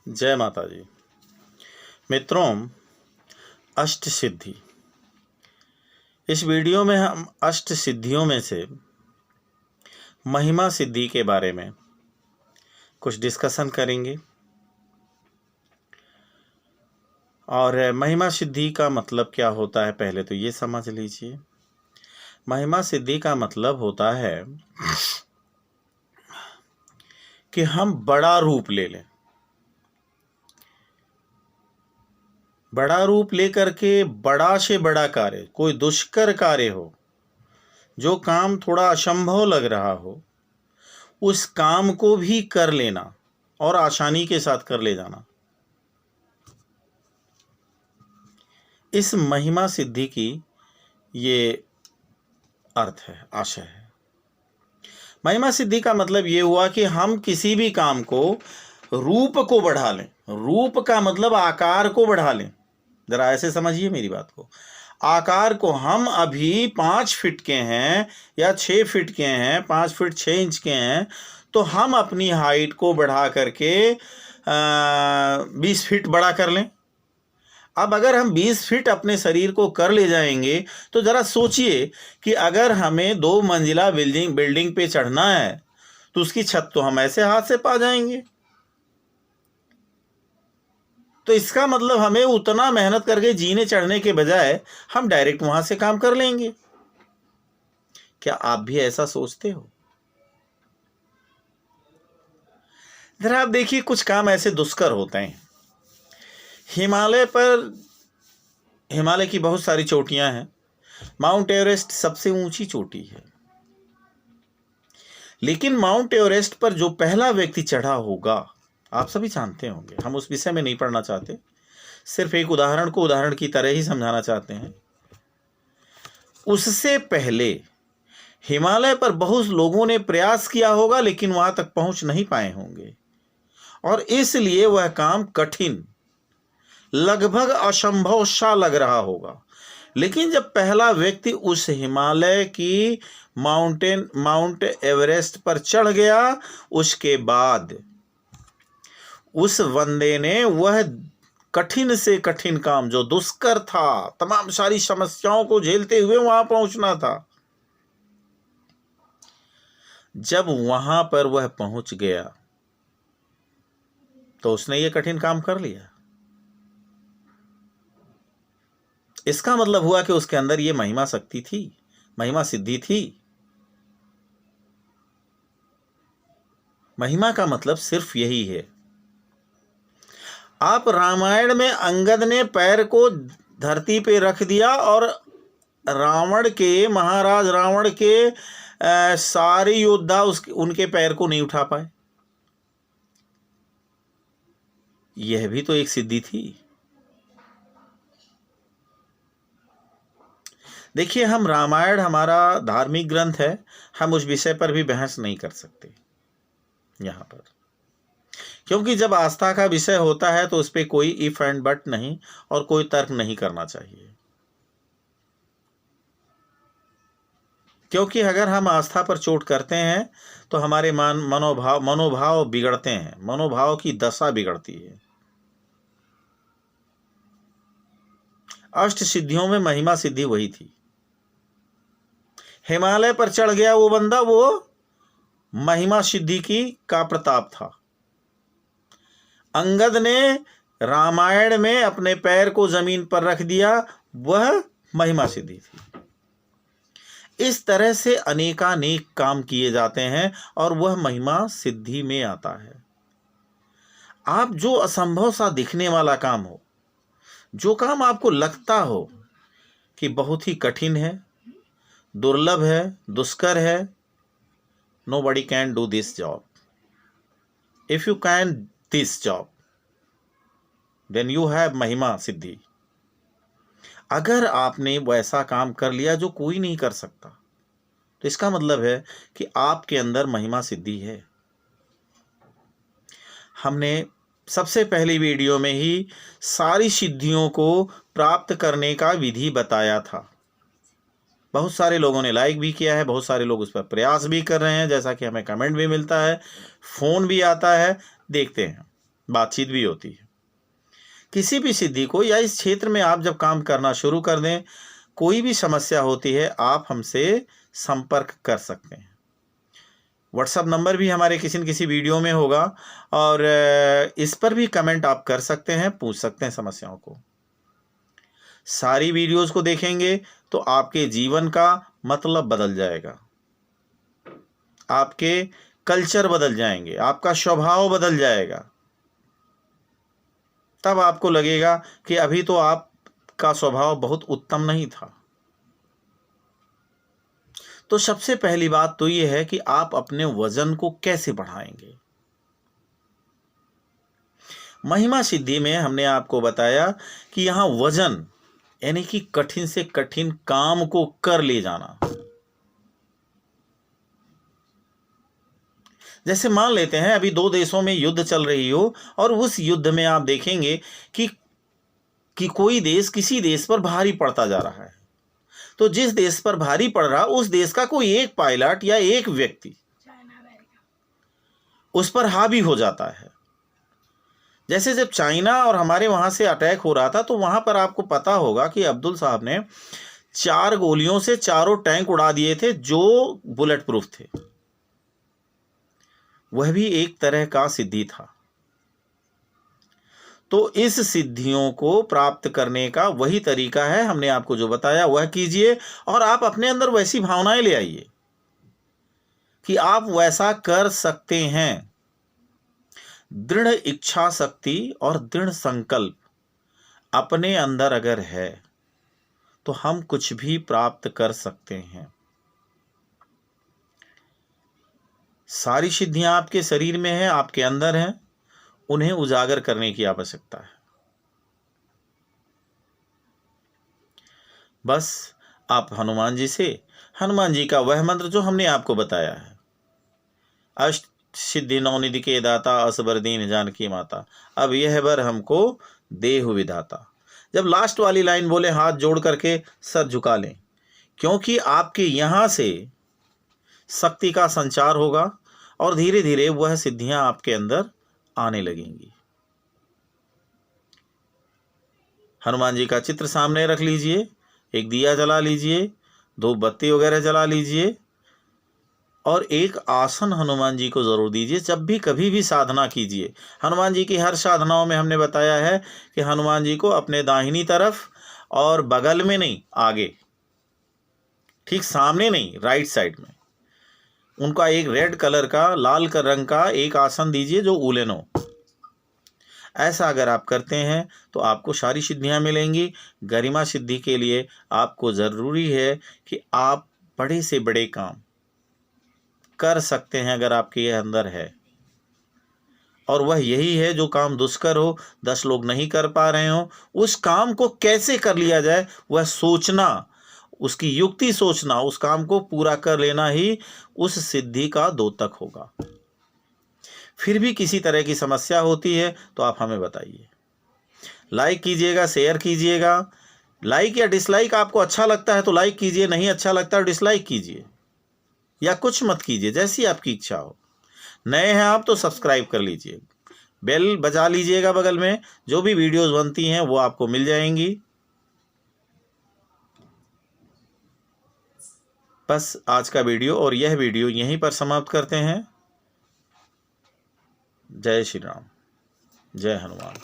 जय माता जी। मित्रों, अष्ट सिद्धि। इस वीडियो में हम अष्ट सिद्धियों में से महिमा सिद्धि के बारे में कुछ डिस्कशन करेंगे। और महिमा सिद्धि का मतलब क्या होता है, पहले तो ये समझ लीजिए। महिमा सिद्धि का मतलब होता है कि हम बड़ा रूप ले लें। बड़ा रूप लेकर के बड़ा से बड़ा कार्य, कोई दुष्कर कार्य हो, जो काम थोड़ा असंभव लग रहा हो, उस काम को भी कर लेना और आसानी के साथ कर ले जाना। इस महिमा सिद्धि की ये अर्थ है, आशय है। महिमा सिद्धि का मतलब ये हुआ कि हम किसी भी काम को रूप को बढ़ा लें। रूप का मतलब आकार को बढ़ा लें। जरा ऐसे समझिए मेरी बात को। आकार को हम अभी 5 फीट के हैं या 6 फीट के हैं, 5 फीट 6 इंच के हैं, तो हम अपनी हाइट को बढ़ा करके 20 फीट बड़ा कर लें। अब अगर हम 20 फीट अपने शरीर को कर ले जाएंगे तो ज़रा सोचिए कि अगर हमें 2 मंजिला बिल्डिंग पे चढ़ना है तो उसकी छत तो हम ऐसे हाथ से पा जाएंगे। तो इसका मतलब हमें उतना मेहनत करके जीने चढ़ने के बजाय हम डायरेक्ट वहां से काम कर लेंगे। क्या आप भी ऐसा सोचते हो? जरा आप देखिए, कुछ काम ऐसे दुष्कर होते हैं। हिमालय की बहुत सारी चोटियां हैं। माउंट एवरेस्ट सबसे ऊंची चोटी है। लेकिन माउंट एवरेस्ट पर जो पहला व्यक्ति चढ़ा होगा, आप सभी जानते होंगे। हम उस विषय में नहीं पढ़ना चाहते, सिर्फ एक उदाहरण को उदाहरण की तरह ही समझाना चाहते हैं। उससे पहले हिमालय पर बहुत लोगों ने प्रयास किया होगा, लेकिन वहां तक पहुंच नहीं पाए होंगे, और इसलिए वह काम कठिन, लगभग असंभव सा लग रहा होगा। लेकिन जब पहला व्यक्ति उस हिमालय की माउंट एवरेस्ट पर चढ़ गया, उसके बाद उस बंदे ने वह कठिन से कठिन काम, जो दुष्कर था, तमाम सारी समस्याओं को झेलते हुए वहां पहुंचना था, जब वहां पर वह पहुंच गया तो उसने ये कठिन काम कर लिया। इसका मतलब हुआ कि उसके अंदर ये महिमा शक्ति थी, महिमा सिद्धि थी। महिमा का मतलब सिर्फ यही है। आप रामायण में अंगद ने पैर को धरती पे रख दिया और महाराज रावण के सारे योद्धा उनके पैर को नहीं उठा पाए। यह भी तो एक सिद्धि थी। देखिए, हम रामायण हमारा धार्मिक ग्रंथ है, हम उस विषय पर भी बहस नहीं कर सकते यहां पर, क्योंकि जब आस्था का विषय होता है तो उस पर कोई इफ एंड बट नहीं और कोई तर्क नहीं करना चाहिए। क्योंकि अगर हम आस्था पर चोट करते हैं तो हमारे मनोभाव बिगड़ते हैं, मनोभाव की दशा बिगड़ती है। अष्ट सिद्धियों में महिमा सिद्धि वही थी। हिमालय पर चढ़ गया वो बंदा, वो महिमा सिद्धि का प्रताप था। अंगद ने रामायण में अपने पैर को जमीन पर रख दिया, वह महिमा सिद्धि थी। इस तरह से अनेकानेक काम किए जाते हैं और वह महिमा सिद्धि में आता है। आप जो असंभव सा दिखने वाला काम हो, जो काम आपको लगता हो कि बहुत ही कठिन है, दुर्लभ है, दुष्कर है, nobody can do this job. If you can this job, then you have महिमा सिद्धि। अगर आपने वैसा काम कर लिया जो कोई नहीं कर सकता, तो इसका मतलब है कि आपके अंदर महिमा सिद्धि है। हमने सबसे पहली वीडियो में ही सारी सिद्धियों को प्राप्त करने का विधि बताया था। बहुत सारे लोगों ने लाइक भी किया है, बहुत सारे लोग उस पर प्रयास भी कर रहे हैं, जैसा कि हमें कमेंट भी मिलता है, फ़ोन भी आता है, देखते हैं। बातचीत भी होती है। किसी भी सिद्धि को या इस क्षेत्र में आप जब काम करना शुरू कर दें, कोई भी समस्या होती है, आप हमसे संपर्क कर सकते हैं। व्हाट्सएप नंबर भी हमारे किसी न किसी वीडियो में होगा और इस पर भी कमेंट आप कर सकते हैं, पूछ सकते हैं समस्याओं को। सारी वीडियोस को देखेंगे तो आपके जीवन का मतलब बदल जाएगा, आपके कल्चर बदल जाएंगे, आपका स्वभाव बदल जाएगा। तब आपको लगेगा कि अभी तो आपका स्वभाव बहुत उत्तम नहीं था। तो सबसे पहली बात तो यह है कि आप अपने वजन को कैसे बढ़ाएंगे। महिमा सिद्धि में हमने आपको बताया कि यहां वजन यानी कि कठिन से कठिन काम को कर ले जाना। जैसे मान लेते हैं अभी दो देशों में युद्ध चल रही हो और उस युद्ध में आप देखेंगे कि कोई देश किसी देश पर भारी पड़ता जा रहा है। तो जिस देश पर भारी पड़ रहा उस देश का कोई एक पायलट या एक व्यक्ति उस पर हावी हो जाता है। जैसे जब चाइना और हमारे वहां से अटैक हो रहा था तो वहां पर आपको पता होगा कि अब्दुल साहब ने 4 गोलियों से चारों टैंक उड़ा दिए थे जो बुलेट प्रूफ थे। वह भी एक तरह का सिद्धि था। तो इस सिद्धियों को प्राप्त करने का वही तरीका है, हमने आपको जो बताया वह कीजिए और आप अपने अंदर वैसी भावनाएं ले आइए कि आप वैसा कर सकते हैं। दृढ़ इच्छा शक्ति और दृढ़ संकल्प अपने अंदर अगर है तो हम कुछ भी प्राप्त कर सकते हैं। सारी सिद्धियां आपके शरीर में हैं, आपके अंदर हैं, उन्हें उजागर करने की आवश्यकता है। बस आप हनुमान जी का वह मंत्र जो हमने आपको बताया है, अष्ट सिद्धि नवनिधि के दाता असबर दीन जानकी माता, अब यह बर हमको देहु विधाता। जब लास्ट वाली लाइन बोले हाथ जोड़ करके सर झुका लें, क्योंकि आपके यहां से शक्ति का संचार होगा और धीरे धीरे वह सिद्धियां आपके अंदर आने लगेंगी। हनुमान जी का चित्र सामने रख लीजिए, एक दिया जला लीजिए, 2 बत्ती वगैरह जला लीजिए और एक आसन हनुमान जी को जरूर दीजिए। जब भी कभी भी साधना कीजिए, हनुमान जी की हर साधनाओं में हमने बताया है कि हनुमान जी को अपने दाहिनी तरफ और बगल में नहीं, आगे, ठीक सामने नहीं, राइट साइड में उनका एक रेड कलर का, लाल का रंग का एक आसन दीजिए जो उलेन हो। ऐसा अगर आप करते हैं तो आपको सारी सिद्धियां मिलेंगी। गरिमा सिद्धि के लिए आपको ज़रूरी है कि आप बड़े से बड़े काम कर सकते हैं अगर आपके ये अंदर है, और वह यही है जो काम दुष्कर हो, 10 लोग नहीं कर पा रहे हो, उस काम को कैसे कर लिया जाए वह सोचना, उसकी युक्ति सोचना, उस काम को पूरा कर लेना ही उस सिद्धि का द्योतक होगा। फिर भी किसी तरह की समस्या होती है तो आप हमें बताइए। लाइक कीजिएगा, शेयर कीजिएगा। लाइक या डिसलाइक आपको अच्छा लगता है तो लाइक कीजिए, नहीं अच्छा लगता है डिसलाइक कीजिए या कुछ मत कीजिए, जैसी आपकी इच्छा हो। नए हैं आप तो सब्सक्राइब कर लीजिए, बेल बजा लीजिएगा बगल में, जो भी वीडियोस बनती हैं वो आपको मिल जाएंगी। बस आज का वीडियो और यह वीडियो यहीं पर समाप्त करते हैं। जय श्री राम, जय हनुमान।